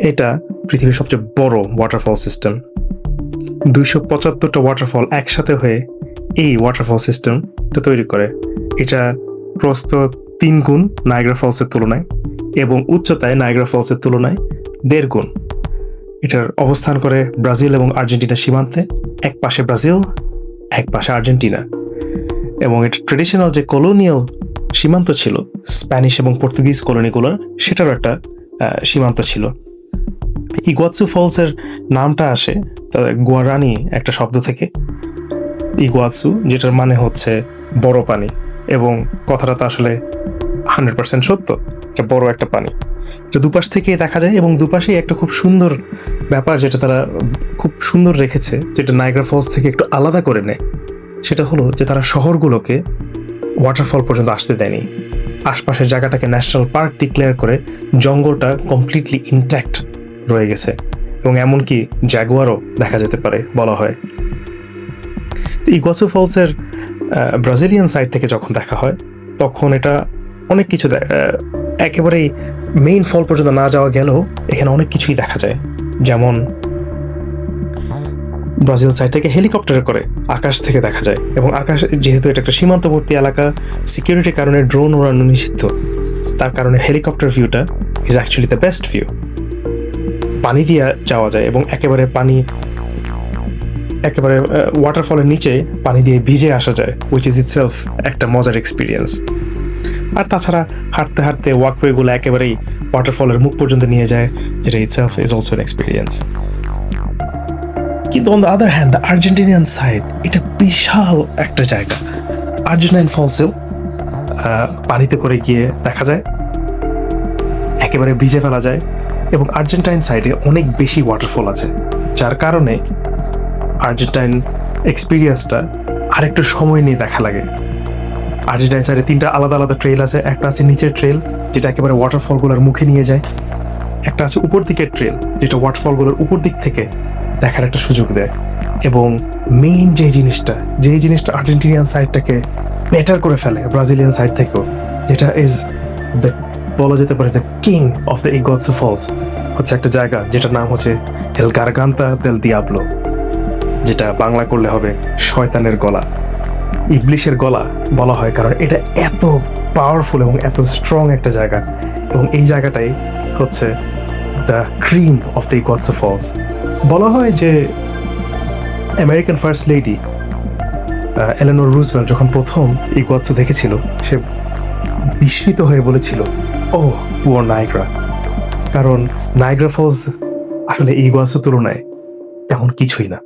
এটা পৃথিবীর সবচেয়ে বড় ওয়াটারফল সিস্টেম। 275টা ওয়াটারফল একসাথে হয়ে এই ওয়াটারফল সিস্টেমটা তৈরি করে। এটা প্রস্থ 3 গুণ নায়াগ্রা ফলসের তুলনায় এবং উচ্চতায় নায়াগ্রা ফলসের তুলনায় 1.5 গুণ। এটার অবস্থান করে ব্রাজিল এবং আর্জেন্টিনা সীমান্তে, এক পাশে ব্রাজিল, এক পাশে আর্জেন্টিনা। এবং এটা ট্রেডিশনাল যে কলোনিয়াল সীমান্ত ছিল স্প্যানিশ এবং পর্তুগিজ কলোনিগুলোর, সেটারও একটা সীমান্ত ছিল। ইগুয়াসু ফলসের নামটা আসে গুয়ারানি একটা শব্দ থেকে, ইগুয়াসু, যেটার মানে হচ্ছে বড় পানি, এবং কথাটা তো আসলে 100% সত্য। এটা বড় একটা পানি, এটা দুপাশ থেকেই দেখা যায় এবং দুপাশেই একটা খুব সুন্দর ব্যাপার যেটা তারা খুব সুন্দর রেখেছে, যেটা নায়াগ্রা ফলস থেকে একটু আলাদা করে নেয়। সেটা হলো যে তারা শহরগুলোকে ওয়াটারফল পর্যন্ত আসতে দেয়নি। আশপাশের জায়গাটাকে ন্যাশনাল পার্ক ডিক্লেয়ার করে জঙ্গলটা কমপ্লিটলি ইনট্যাক্ট রয়ে গেছে, এবং এমনকি জাগুয়ারও দেখা যেতে পারে বলা হয়। ইগুয়াসু ফলসের ব্রাজিলিয়ান সাইড থেকে যখন দেখা হয় তখন এটা অনেক কিছু একেবারেই মেইন ফল পর্যন্ত না যাওয়া গেলেও এখানে অনেক কিছুই দেখা যায়। যেমন ব্রাজিল সাইড থেকে হেলিকপ্টারে করে আকাশ থেকে দেখা যায়, এবং আকাশ যেহেতু এটা একটা সীমান্তবর্তী এলাকা, সিকিউরিটির কারণে ড্রোন ওড়ানো নিষিদ্ধ, তার কারণে হেলিকপ্টার ভিউটা is actually the best view. পানি দিয়ে যাওয়া যায় এবং একেবারে ওয়াটারফলের নিচে পানি দিয়ে ভিজে আসা যায়, উইচ ইজ ইটসেলফ একটা মজার এক্সপিরিয়েন্স। আর তাছাড়া হাঁটতে হাঁটতে ওয়াকওয়েগুলো একেবারেই ওয়াটারফলের মুখ পর্যন্ত নিয়ে যায়, যেটা itself is also an experience. কিন্তু on the other hand, the Argentinian side, এটা বিশাল একটা জায়গা। আর্জেন্টাইন ফলসেও পানিতে করে গিয়ে দেখা যায়, একেবারে ভিজে ফেলা যায়, এবং আর্জেন্টাইন সাইডে অনেক বেশি ওয়াটারফল আছে, যার কারণে আর্জেন্টাইন এক্সপিরিয়েন্সটা আরেকটু সময় নিয়ে দেখা লাগে। আর্জেন্টাইন সাইডে 3টা আলাদা আলাদা ট্রেল আছে। একটা আছে নিচের ট্রেল, যেটা একেবারে ওয়াটারফলগুলোর মুখে নিয়ে যায়। একটা আছে উপর দিকের ট্রেল, যেটা ওয়াটারফলগুলোর উপর দিক থেকে দেখার একটা সুযোগ দেয়। এবং মেইন যে জিনিসটা আর্জেন্টিনিয়ান সাইডটাকে বেটার করে ফেলে ব্রাজিলিয়ান সাইড থেকেও, যেটা ইজ দ্য, বলা যেতে পারে, the king of the Iguazu Falls, হচ্ছে একটা জায়গা যেটার নাম হচ্ছে এল গারগান্তা দেল দিয়াবলো, যেটা বাংলা করলে হবে শয়তানের গলা, ইবলিশের গলা বলা হয়, কারণ এটা এত পাওয়ারফুল এবং এত স্ট্রং একটা জায়গা। এবং এই জায়গাটাই হচ্ছে the cream of the Iguazu Falls. বলা হয় যে American first lady Eleanor Roosevelt যখন প্রথম ইগুয়াসু দেখেছিল, সে বিস্মিত হয়ে বলেছিল, ও পুয়ার নায়াগ্রা, কারণ নায়াগ্রা ফলস আসলে ইগুয়াসু তুলনায় তেমন কিছুই না।